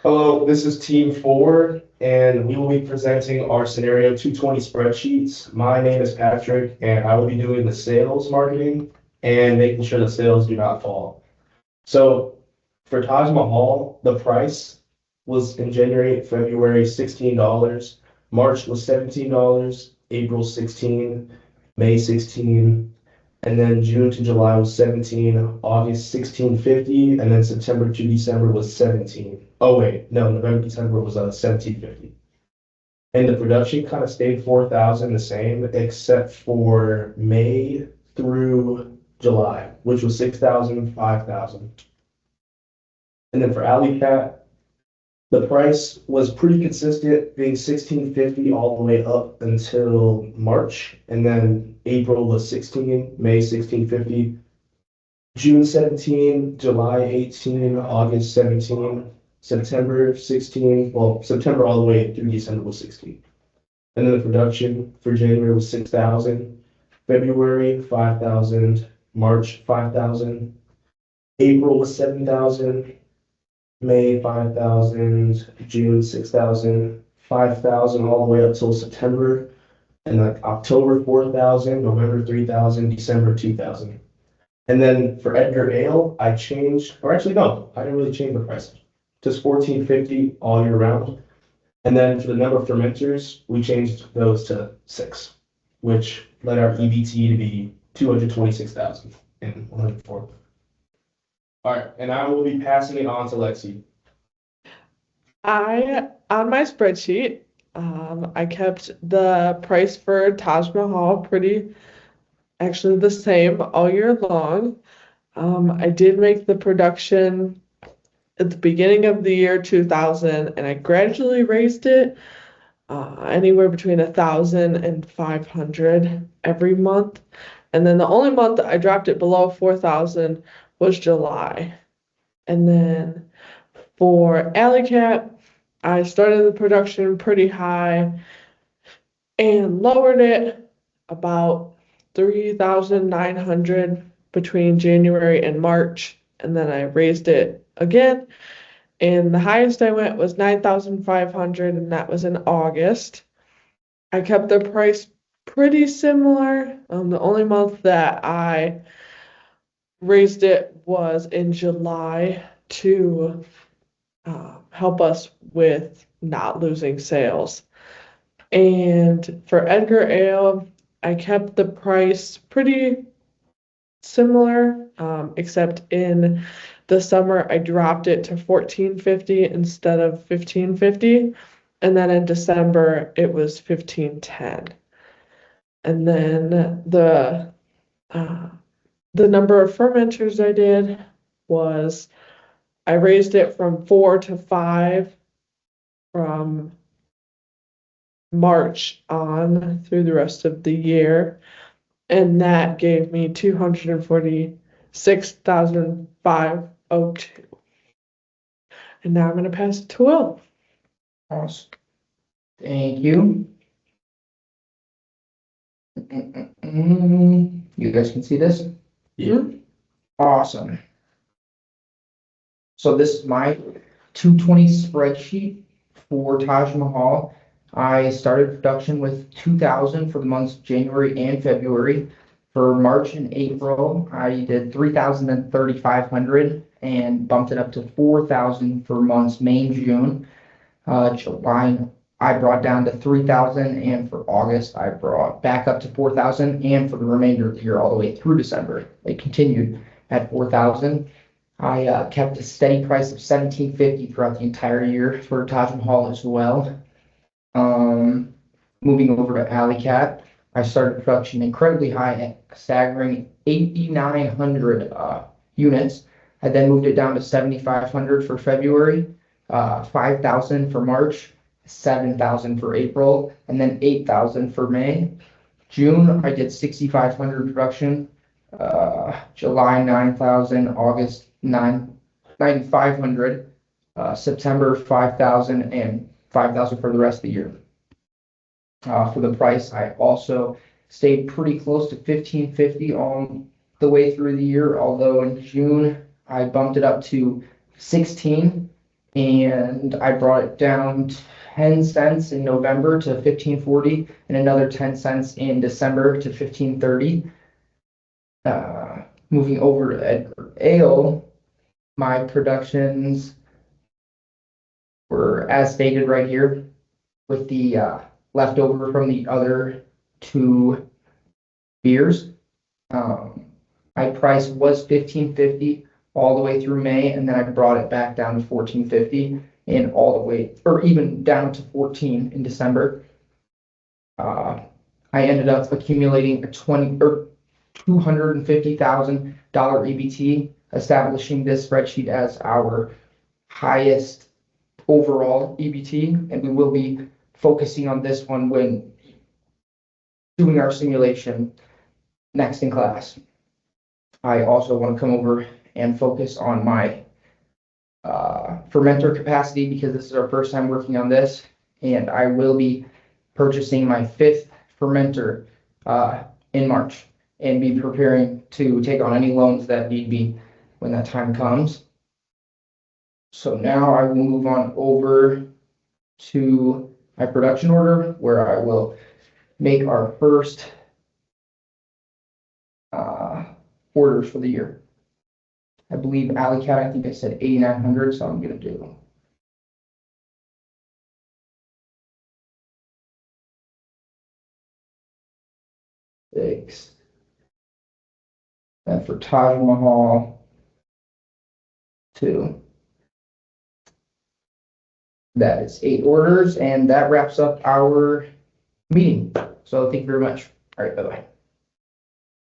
Hello, this is Team Four, and we will be presenting our scenario 220 spreadsheets. My name is Patrick, and I will be doing the sales marketing and making sure the sales do not fall. So for Taj Mahal, the price was in January, February $16, March was $17, April 16, May 16, and then June to July was 17, August 1650, and then September to December was 17. Oh wait, no, November, December was 1750. And the production kind of stayed 4,000 the same, except for May through July, which was 6,000, 5,000. And then for Alley Cat, the price was pretty consistent, being 1650 all the way up until March, and then April was 16, May 1650, June 17, July 18, August 17, September 16, well, September all the way through December was 16. And then the production for January was 6,000, February 5,000, March 5,000, April was 7,000, May 5,000, June 6,000, 5,000 all the way up till September, and like October 4,000, November 3,000, December 2,000. And then for Edgar Ale, I changed, or actually no, I didn't really change the price. Just 1450 all year round. And then for the number of fermenters, we changed those to 6, which led our EBT to be 226,000 and 104. All right, and I will be passing it on to Lexi. On my spreadsheet, I kept the price for Taj Mahal actually the same all year long. I did make the production at the beginning of the year 2000, and I gradually raised it anywhere between 1,000 and 500 every month. And then the only month that I dropped it below 4,000 was July. And then for Alley Cat, I started the production pretty high and lowered it about 3,900 between January and March. And then I raised it again. And the highest I went was 9,500, and that was in August. I kept the price pretty similar. The only month that I raised it was in July to help us with not losing sales. And for Edgar Ale, I kept the price pretty similar, except in the summer I dropped it to 1450 instead of 1550, and then in December it was 1510. And then the number of fermenters I did was I raised it from 4 to 5 from March on through the rest of the year, and that gave me 246,502. And now I'm going to pass it to Will. Awesome. Thank you. You guys can see this? Yeah. Awesome. So this is my 220 spreadsheet for Taj Mahal. I started production with 2,000 for the months of January and February. For March and April, I did 3,000 and 3,500 and bumped it up to 4,000 for months May and June. July, I brought down to 3,000, and for August, I brought back up to 4,000, and for the remainder of the year, all the way through December, they continued at 4,000. I kept a steady price of 1,750 throughout the entire year for Taj Mahal as well. Moving over to Alley Cat, I started production incredibly high at staggering 8,900 units. I then moved it down to 7,500 for February, 5,000 for March, 7,000 for April, and then 8,000 for May. June, I did 6,500 production, July 9,000, August 9,500, September 5,000, and 5,000 for the rest of the year. For the price, I also stayed pretty close to 1,550 all the way through the year, although in June I bumped it up to 16, And I brought it down 10 cents in November to 15.40 and another 10 cents in December to 15.30. Moving over to Edgar Ale, my productions were as stated right here with the leftover from the other two beers. My price was $15.50 all the way through May, and then I brought it back down to $14.50 and all the way, or even down to $14 in December. I ended up accumulating a $250,000 EBT, establishing this spreadsheet as our highest overall EBT, and we will be focusing on this one when doing our simulation next in class. I also want to come over and focus on my fermenter capacity because this is our first time working on this, and I will be purchasing my 5th fermenter in March and be preparing to take on any loans that need be when that time comes. So now I will move on over to my production order where I will make our first orders for the year. I believe Alley Cat, I think I said 8,900, so I'm gonna do. Six. And for Taj Mahal, 2. That is 8 orders, and that wraps up our meeting. So thank you very much. All right, bye-bye.